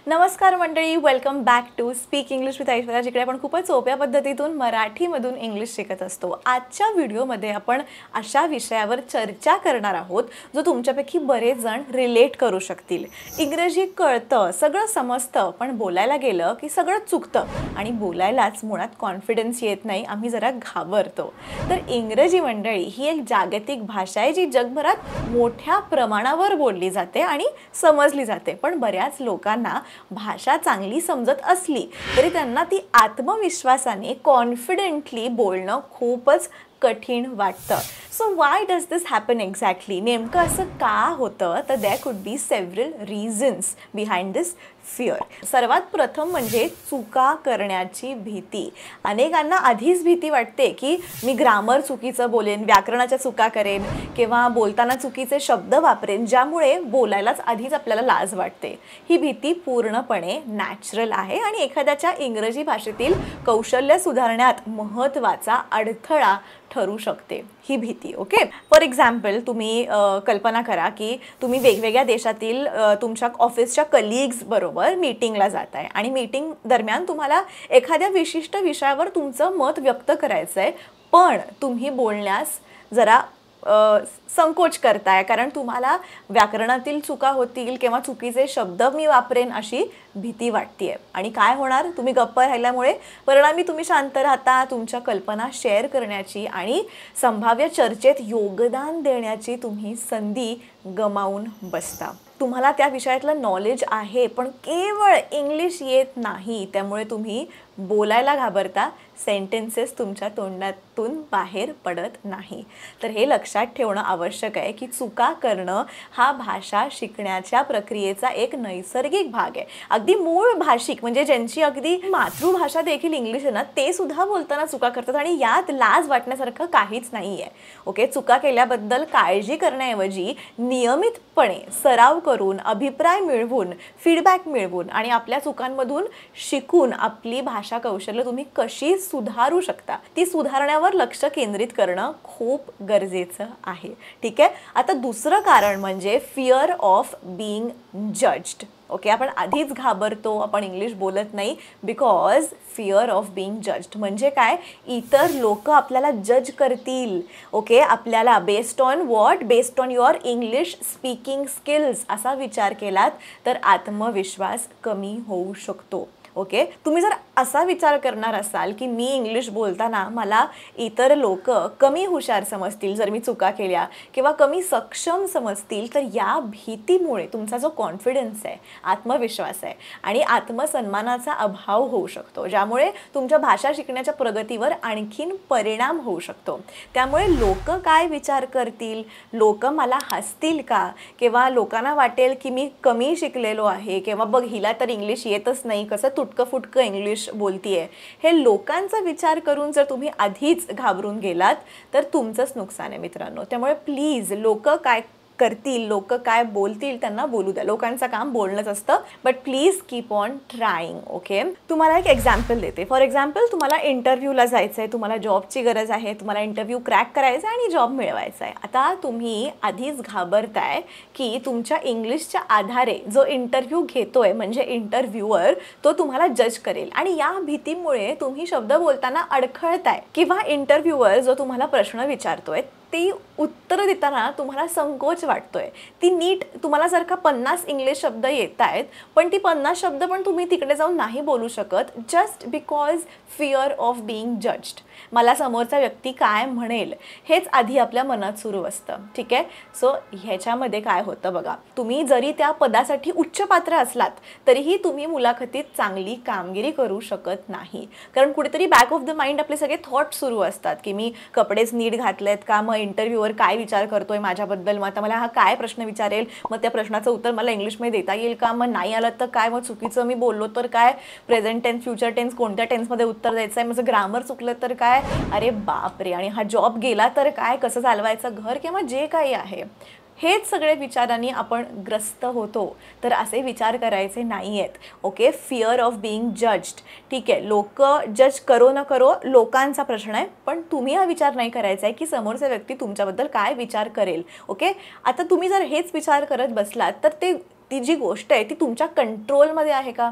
नमस्कार मंडळी, welcome back to speak English with Aishwarya, जिकडे आपण खूपच सोप्या पद्धतीतून मराठीमधून इंग्लिश शिकत असतो। आजच्या व्हिडिओमध्ये आपण अशा विषयावर चर्चा करणार आहोत जो तुमच्यापैकी बरेच जण रिलेट करू शकतील। इंग्रजी कळतं, सगळं समजतं, पण बोलायला गेलं की सगळं चुकतं आणि बोलायलाच मुळात कॉन्फिडन्स येत नाही, आम्ही जरा घाबरतो। तर इंग्रजी मंडळी ही एक जागतिक भाषा आहे जी जगभरात मोठ्या प्रमाणावर बोलली जाते आणि समजली जाते, पण बऱ्याच लोकांना भाषा चांगली समजत असली तरी त्यांना ती आत्मविश्वासाने कॉन्फिडेंटली बोलणं खूपच कठीण वाटतं। So why does this happen exactly? नेमकं असं का होतं? तर there could be several reasons behind this fear. सर्वात प्रथम म्हणजे चुका करण्याची भीती। अनेकांना आधीच भीती वाटते की मी ग्रामर चुकीचं बोलेन, व्याकरणाच्या चुका करेन किंवा बोलताना चुकीचे शब्द वापरेन, ज्यामुळे बोलायलाच आधीच आपल्याला लाज वाटते। ही भीती पूर्णपणे नॅचरल आहे आणि एखाद्याच्या इंग्रजी भाषेतील कौशल्य सुधारण्यात महत्त्वाचा अडथळा ठरू शकते ही भीती। ओके, फॉर एक्झाम्पल तुम्ही कल्पना करा की तुम्ही वेगवेगळ्या देशातील तुमच्या ऑफिसच्या कलिग्स बरोबर मीटिंगला जाताय आणि मीटिंग दरम्यान तुम्हाला एखाद्या विशिष्ट विषयावर तुमचं मत व्यक्त करायचं आहे, पण तुम्ही बोलण्यास जरा संकोच करताय कारण तुम्हाला व्याकरणातील चुका होतील किंवा चुकीचे शब्द मी वापरेन अशी भीती वाटते। आणि काय होणार? तुम्ही गप्प राहिल्यामुळे परिणामी तुम्ही शांत राहता, तुमच्या कल्पना शेअर करण्याची आणि संभाव्य चर्चेत योगदान देण्याची तुम्ही संधी गमावून बसता। तुम्हाला त्या विषयातलं नॉलेज आहे पण केवळ इंग्लिश येत नाही, त्यामुळे तुम्ही बोलायला घाबरता, सेंटेन्सेस तुमच्या तोंडातून बाहेर पडत नाही। तर हे लक्षात ठेवणं आवश्यक आहे की चुका करणं हा भाषा शिकण्याच्या प्रक्रियेचा एक नैसर्गिक भाग आहे। अगदी मूळ भाषिक म्हणजे ज्यांची अगदी मातृभाषा देखील इंग्लिश आहे ना, ते सुद्धा बोलताना चुका करतात आणि यात लाज वाटण्यासारखं काहीच नाही आहे। ओके, चुका केल्याबद्दल काळजी करण्याऐवजी नियमितपणे सराव करून, अभिप्राय मिळवून, फीडबॅक मिळवून आणि आपल्या चुकांमधून शिकून आपली भाषा कौशल्य तुम्ही कशी सुधारू शकता ती सुधारण्यावर लक्ष केंद्रित करणं खूप गरजेचं आहे। ठीक आहे, आता दुसरं कारण म्हणजे fear of being judged. Okay, आपण आधीच घाबरतो, आपण इंग्लिश बोलत नाही because fear of being judged. म्हणजे काय? इतर लोक आपल्याला जज करतील। ओके, आपल्याला based on what? Based on your English speaking skills असा विचार केलात तर आत्मविश्वास कमी होऊ शकतो। ओके, तुम्ही जर असा विचार करणार असाल की मी इंग्लिश बोलताना मला इतर लोक कमी हुशार समजतील जर मी चुका केल्या किंवा कमी सक्षम समजतील, तर या भीतीमुळे तुमचा जो कॉन्फिडन्स आहे, आत्मविश्वास आहे आणि आत्मसन्मानाचा अभाव होऊ शकतो, ज्यामुळे तुमच्या भाषा शिकण्याच्या प्रगतीवर आणखीन परिणाम होऊ शकतो। त्यामुळे लोक काय विचार करतील, लोक मला हसतील का, किंवा लोकांना वाटेल की मी कमी शिकलेलो आहे किंवा बघ हिला तर इंग्लिश येतच नाही, कसं तुटकं फुटकं इंग्लिश बोलतीये, हे लोकांचा विचार करून जर तुम्ही आधीच घाबरून गेलात तर तुमचंच नुकसान आहे मित्रांनो। त्यामुळे प्लीज लोक काय करतील, लोक काय बोलतील त्यांना बोलू द्या, लोकांचं काम बोलणंच असतं, but please keep on trying. Okay, तुम्हाला एक एक्झाम्पल देते। फॉर एक्झाम्पल तुम्हाला इंटरव्ह्यूला जायचं आहे, तुम्हाला जॉबची गरज आहे, तुम्हाला इंटरव्ह्यू क्रॅक करायचा आहे आणि जॉब मिळवायचा आहे। आता तुम्ही आधीच घाबरताय की तुमच्या इंग्लिशच्या आधारे जो इंटरव्ह्यू घेतोय म्हणजे इंटरव्ह्यूअर तो तुम्हाला जज करेल आणि या भीतीमुळे तुम्ही शब्द बोलताना अडखळताय किंवा इंटरव्ह्यूअर जो तुम्हाला प्रश्न विचारतोय ती उत्तर देताना तुम्हाला संकोच वाटतोय। ती नीट तुम्हाला जर का 50 इंग्लिश शब्द येत आहेत पण ती 50 शब्द पण तुम्ही तिकडे जाऊन नाही बोलू शकत, just because fear of being judged. मला समोरचा व्यक्ती काय म्हणेल हेच आधी आपल्या मनात सुरू असतं। ठीक आहे, सो ह्याच्यामध्ये काय होतं बघा, तुम्ही जरी त्या पदासाठी उच्च पात्र असलात तरीही तुम्ही मुलाखतीत चांगली कामगिरी करू शकत नाही, कारण कुठेतरी बॅक ऑफ द माइंड आपले सगळे थॉट सुरू असतात की मी कपडेच नीट घातलेत का, मग इंटरव्ह्यूवर काय विचार करतोय माझ्याबद्दल, मग आता मला हा काय प्रश्न विचारेल, मग त्या प्रश्नाचं उत्तर मला इंग्लिशमध्ये देता येईल का, मग नाही आलं तर काय, मग चुकीचं मी बोललो तर काय, प्रेझेंट टेन्स फ्युचर टेन्स कोणत्या टेन्समध्ये उत्तर द्यायचं आहे, माझं ग्रामर चुकलं तर काय, अरे बाप रे, आणि हा जॉब गेला तर काय, कसं चालवायचं घर, किंवा जे काही आहे हेच सगळे विचारांनी आपण ग्रस्त होतो। तर असे विचार करायचे नाही आहेत। Okay, fear of being judged, ठीक आहे, लोक जज करो न करो लोकांचा प्रश्न आहे, पण तुम्ही हा विचार नाही करायचा आहे की समोरचा व्यक्ती तुमच्याबद्दल काय विचार करेल। ओके, आता तुम्ही जर हेच विचार करत बसलात तर ते ती जी गोष्ट आहे ती तुमच्या कंट्रोलमध्ये आहे का?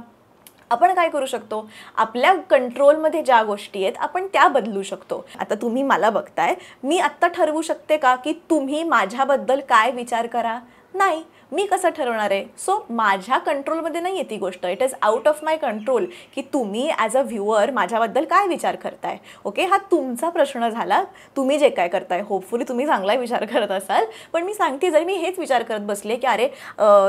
आपण काय करू शकतो, आपल्या कंट्रोलमध्ये ज्या गोष्टी आहेत आपण त्या बदलू शकतो. आता तुम्ही मला बघताय, मी आत्ता ठरवू शकते का की तुम्ही माझ्याबद्दल काय विचार करा? नाही. मी कसं ठरवणार आहे? सो माझ्या कंट्रोलमध्ये नाही आहे ती गोष्ट. It is out of my control की तुम्ही ॲज अ व्ह्युअर माझ्याबद्दल काय विचार करताय. ओके, हा तुमचा प्रश्न झाला. तुम्ही जे काय करताय, होपफुली तुम्ही चांगला विचार करत असाल. पण मी सांगते, जर मी हेच विचार करत बसले की अरे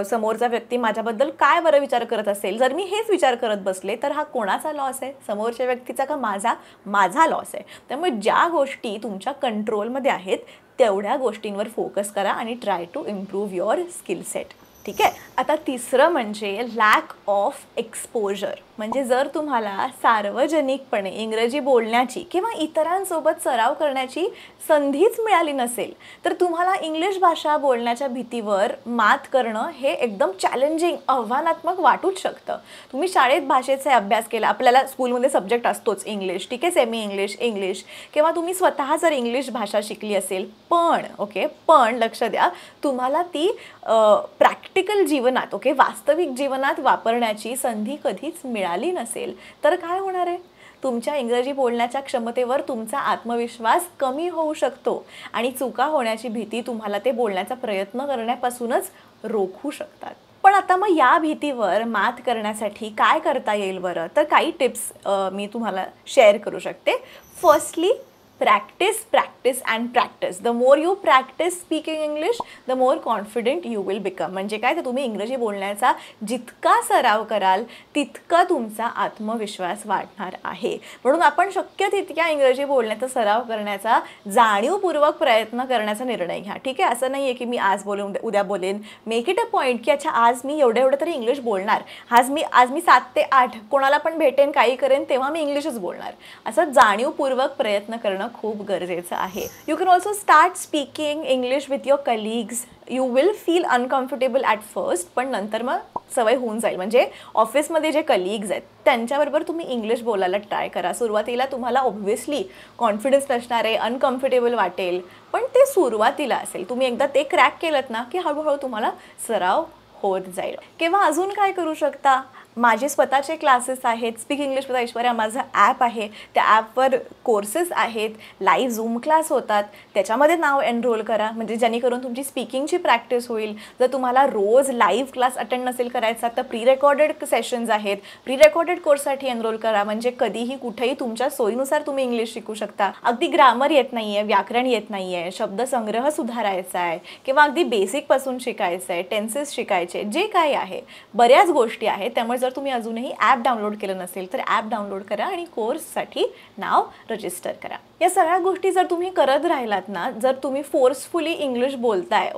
समोरचा व्यक्ती माझ्याबद्दल काय बरं विचार करत असेल, जर मी हेच विचार करत बसले तर हा कोणाचा लॉस आहे? समोरच्या व्यक्तीचा का माझा लॉस आहे? त्यामुळे ज्या गोष्टी तुमच्या कंट्रोलमध्ये आहेत तेवढ्या गोष्टींवर फोकस करा आणि try to improve your skill set. ठीक आहे. आता तिसरं म्हणजे लॅक ऑफ एक्सपोजर. म्हणजे जर तुम्हाला सार्वजनिकपणे इंग्रजी बोलण्याची किंवा इतरांसोबत सराव करण्याची संधीच मिळाली नसेल तर तुम्हाला इंग्लिश भाषा बोलण्याच्या भीतीवर मात करणं हे एकदम चॅलेंजिंग, आव्हानात्मक वाटूच शकतं. तुम्ही शाळेत भाषेचा अभ्यास केला, आपल्याला स्कूलमध्ये सब्जेक्ट असतोच इंग्लिश, ठीक आहे, सेमी इंग्लिश किंवा तुम्ही स्वतः जर इंग्लिश भाषा शिकली असेल, पण लक्ष द्या, तुम्हाला ती प्रॅक्टिकल जीवनात वास्तविक जीवनात वापरण्याची संधी कधीच मिळाली नसेल तर काय होणार आहे? तुमच्या इंग्रजी बोलण्याच्या क्षमतेवर तुमचा आत्मविश्वास कमी होऊ शकतो आणि चुका होण्याची भीती तुम्हाला ते बोलण्याचा प्रयत्न करण्यापासूनच रोखू शकतात. पण आता मग या भीतीवर मात करण्यासाठी काय करता येईल बरं? तर काही टिप्स मी तुम्हाला शेअर करू शकते. Firstly, practice and practice. The more you practice speaking English, the more confident you will become. म्हणजे काय, तर तुम्ही इंग्रजी बोलण्याचा जितका सराव कराल तितका तुमचा आत्मविश्वास वाढणार आहे. म्हणून आपण शक्य तितक्या इंग्रजी बोलण्याचा सराव करण्याचा जाणीवपूर्वक प्रयत्न करण्याचा निर्णय घ्या. ठीक आहे, असं नाही आहे की मी आज बोलेन उद्या बोलेन. मेक इट अ पॉईंट की अच्छा आज मी एवढं तरी इंग्लिश बोलणार, आज मी 7 ते 8 कोणाला पण भेटेन, काही करेन, तेव्हा मी इंग्लिशच बोलणार. असं जाणीवपूर्वक प्रयत्न करणं खूप गरजेचं आहे. You can also start speaking English with your colleagues. You will feel uncomfortable at first, पण नंतर मग सवय होऊन जाईल. म्हणजे ऑफिसमध्ये जे कलिग्स आहेत त्यांच्याबरोबर तुम्ही इंग्लिश बोलायला ट्राय करा. सुरुवातीला तुम्हाला ऑब्व्हियसली कॉन्फिडन्स नसणार आहे, अनकम्फर्टेबल वाटेल, पण ते सुरुवातीला असेल. तुम्ही एकदा ते क्रॅक केलं ना की हळूहळू तुम्हाला सराव होत जाईल. किंवा अजून काय करू शकता, माझे स्वतःचे क्लासेस आहेत. स्पीक इंग्लिश विथ ऐश्वर्या माझं ॲप आहे, त्या ॲपवर कोर्सेस आहेत, लाईव्ह झूम क्लास होतात, त्याच्यामध्ये नाव एनरोल करा. म्हणजे जेणेकरून तुमची स्पीकिंगची प्रॅक्टिस होईल. जर तुम्हाला रोज लाईव्ह क्लास अटेंड नसेल करायचा तर प्री रेकॉर्डेड सेशन्स आहेत, प्री रेकॉर्डेड कोर्ससाठी एनरोल करा. म्हणजे कधीही कुठेही तुमच्या सोयीनुसार तुम्ही इंग्लिश शिकू शकता. अगदी ग्रामर येत नाही आहे, व्याकरण येत नाही आहे, शब्दसंग्रह सुधारायचा आहे किंवा अगदी बेसिकपासून शिकायचं आहे, टेन्सेस शिकायचे, जे काही आहे, बऱ्याच गोष्टी आहेत. त्यामुळे जर तुम्ही अजूनही ॲप डाउनलोड केलं नसेल तर ॲप डाउनलोड करा आणि कोर्ससाठी नाव रजिस्टर करा. या सगळ्या गोष्टी जर तुम्ही करत राहिलात ना, जर तुम्ही फोर्सफुली इंग्लिश बोलताय,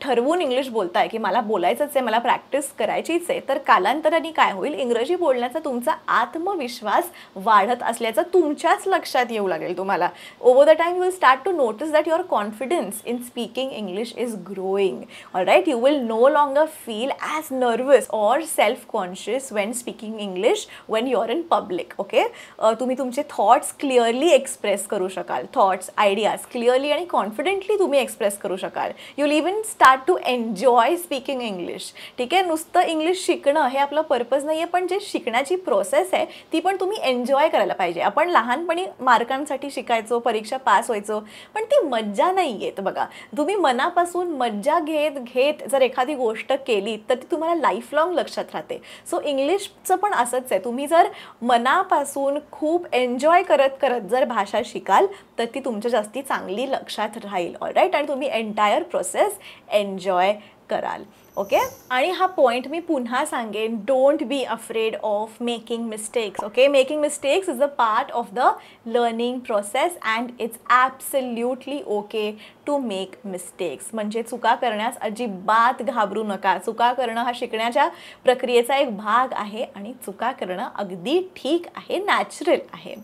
ठरवून इंग्लिश बोलताय की मला बोलायचंच आहे, मला प्रॅक्टिस करायचीच आहे, तर कालांतराने काय होईल, इंग्रजी बोलण्याचा तुमचा आत्मविश्वास वाढत असल्याचं तुमच्याच लक्षात येऊ लागेल. तुम्हाला over the time you will start to notice that your confidence in speaking English is growing. Alright, you will no longer feel as nervous or self conscious when speaking English when you're in public. तुम्ही तुमचे thoughts clearly express करू शकाल. Thoughts, ideas clearly आणि confidently तुम्ही express करू शकाल. You will even start to enjoy speaking English. ठीक आहे, नुसतं इंग्लिश शिकणं हे आपलं पर्पज नाही आहे, पण जे शिकण्याची प्रोसेस आहे ती पण तुम्ही एन्जॉय करायला पाहिजे. आपण लहानपणी मार्कांसाठी शिकायचो, परीक्षा पास व्हायचो, पण ती मज्जा नाही येत बघा. तुम्ही मनापासून मज्जा घेत जर एखादी गोष्ट केली तर ती तुम्हाला लाईफ लॉंग लक्षात राहते. सो इंग्लिशचं पण असंच आहे. तुम्ही जर मनापासून खूप एन्जॉय करत जर भाषा शिकाल तर ती तुमच्या जास्ती चांगली लक्षात राहील. ऑलराईट, आणि तुम्ही एंटायर प्रोसेस एन्जॉय कराल. ओके, आणि हा पॉईंट मी पुन्हा सांगेन, don't be afraid of making mistakes. Making mistakes is a part of the learning process and it's absolutely okay to make mistakes. म्हणजे चुका करण्यास अजिबात घाबरू नका. चुका करणं हा शिकण्याच्या प्रक्रियेचा एक भाग आहे आणि चुका करणं अगदी ठीक आहे, नॅचरल आहे.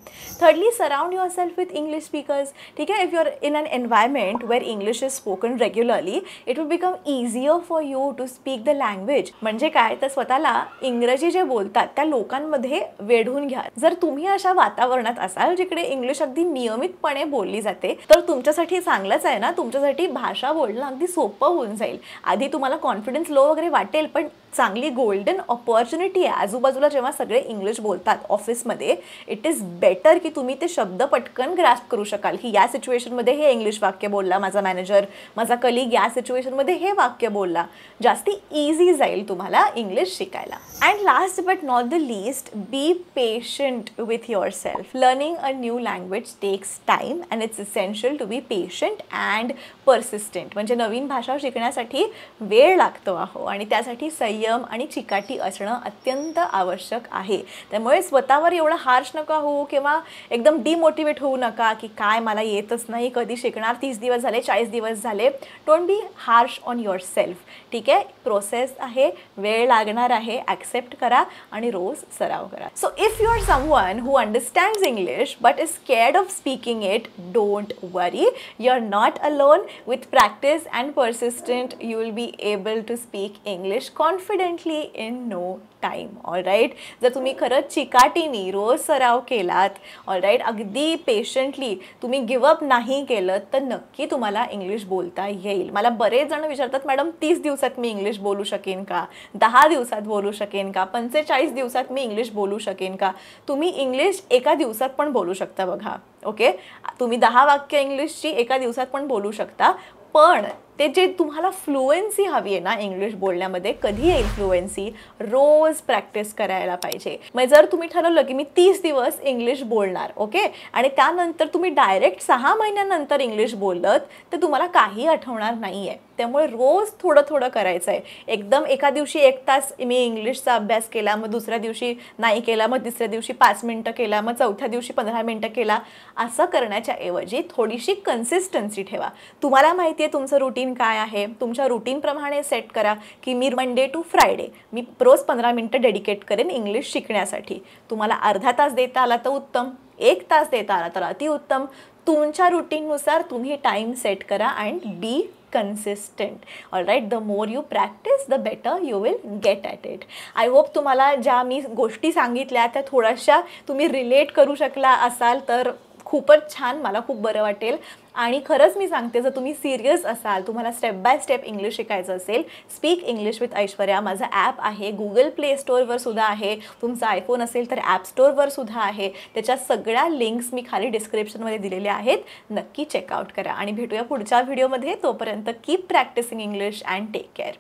Thirdly, surround your self with English speakers. ठीक आहे, if you are in an environment where English is spoken regularly, it will become easier for you to speak the language. म्हणजे काय, तर स्वतःला इंग्रजी जे बोलतात त्या लोकांमध्ये वेढून घ्या. जर तुम्ही अशा वातावरणात असाल जिकडे इंग्लिश अगदी नियमितपणे बोलली जाते तर तुमच्यासाठी चांगलंच आहे ना. तुमच्यासाठी भाषा बोलणं अगदी सोपं होऊन जाईल. आधी तुम्हाला कॉन्फिडन्स लो वगैरे वाटेल, पण चांगली गोल्डन ऑपॉर्च्युनिटी आहे. आजूबाजूला जेव्हा सगळे इंग्लिश बोलतात ऑफिसमध्ये, इट इज बेटर की तुम्ही ते शब्द पटकन ग्रॅस्प करू शकाल की या सिच्युएशनमध्ये हे इंग्लिश वाक्य बोलला माझा मॅनेजर, माझा कलिग या सिच्युएशनमध्ये हे वाक्य बोलला. जास्ती इझी जाईल तुम्हाला इंग्लिश शिकायला. And last but not the least, be patient with your self. Learning a new language takes time and it's essential to be patient and persistent. म्हणजे नवीन भाषा शिकण्यासाठी वेळ लागतो आणि त्यासाठी संयम आणि चिकाटी असणं अत्यंत आवश्यक आहे. त्यामुळे स्वतःवर एवढं हार्श नका होऊ किंवा एकदम डिमोटिवेट होऊ नका की काय मला येतच नाही, कधी शिकणार, 30 दिवस झाले, 40 दिवस झाले. Don't be harsh on your self. ठीक आहे, प्रोसेस आहे, वेळ लागणार आहे, ॲक्सेप्ट करा आणि रोज सराव करा. So if you are someone who understands English but is scared of speaking it, don't worry, you are not alone. With practice and persistent, you will be able to speak English confidently in no time. All right, जर तुम्ही खरंच चिकाटीने रोज सराव केलात, all right, अगदी patiently तुम्ही give up नाही केलं, तर नक्की तुम्हाला इंग्लिश बोलता येईल. मला बरेच जण विचारतात, मॅडम 30 दिवसात मी इंग्लिश बोलू शकेन का, 10 दिवसात बोलू शकेन का, 45 दिवसात मी इंग्लिश बोलू शकेन का. तुम्ही इंग्लिश एका दिवसात पण बोलू शकता बघा. ओके, तुम्ही 10 वाक्य इंग्लिशची एका दिवसात पण बोलू शकता. पण ते जे तुम्हाला फ्लुएन्सी हवी आहे ना इंग्लिश बोलण्यामध्ये, कधी येईल फ्लुएन्सी, रोज प्रॅक्टिस करायला पाहिजे. मग जर तुम्ही ठरवलं की मी 30 दिवस इंग्लिश बोलणार, ओके, आणि त्यानंतर तुम्ही डायरेक्ट 6 महिन्यानंतर इंग्लिश बोलत, तर तुम्हाला काही आठवणार नाही आहे. त्यामुळे रोज थोडं थोडं करायचं आहे. एकदम एका दिवशी 1 तास मी इंग्लिशचा अभ्यास केला, मग दुसऱ्या दिवशी नाही केला, मग तिसऱ्या दिवशी 5 मिनटं केला, मग चौथ्या दिवशी 15 मिनटं केला. असं करण्याच्या ऐवजी थोडीशी कन्सिस्टन्सी ठेवा. तुम्हाला माहिती आहे तुमचं रुटीन काय आहे, तुमच्या रुटीनप्रमाणे सेट करा की मी मंडे टू फ्रायडे मी रोज 15 मिनटं डेडिकेट करेन इंग्लिश शिकण्यासाठी. तुम्हाला अर्धा तास देता आला तर उत्तम, 1 तास देता आला तर अतिउत्तम. तुमच्या रुटीननुसार तुम्ही टाईम सेट करा and be consistent. All right, the more you practice, the better you will get at it. I hope तुम्हाला ज्या मी गोष्टी सांगितल्या त्या थोड्याशा तुम्ही रिलेट करू शकला असाल तर खूपच छान, मला खूप बरं वाटेल. आणि खरंच मी सांगते, जर तुम्ही सिरियस असाल, तुम्हाला स्टेप बाय स्टेप इंग्लिश शिकायचं असेल, स्पीक इंग्लिश विथ ऐश्वर्या माझं ॲप आहे. गुगल प्ले स्टोअरवर सुद्धा आहे. तुमचा आयफोन असेल तर ॲप स्टोअरवर सुद्धा आहे. त्याच्या सगळ्या लिंक्स मी खाली डिस्क्रिप्शनमध्ये दिलेल्या आहेत. नक्की चेकआउट करा आणि भेटूया पुढच्या व्हिडिओमध्ये. तोपर्यंत keep practicing English and take care.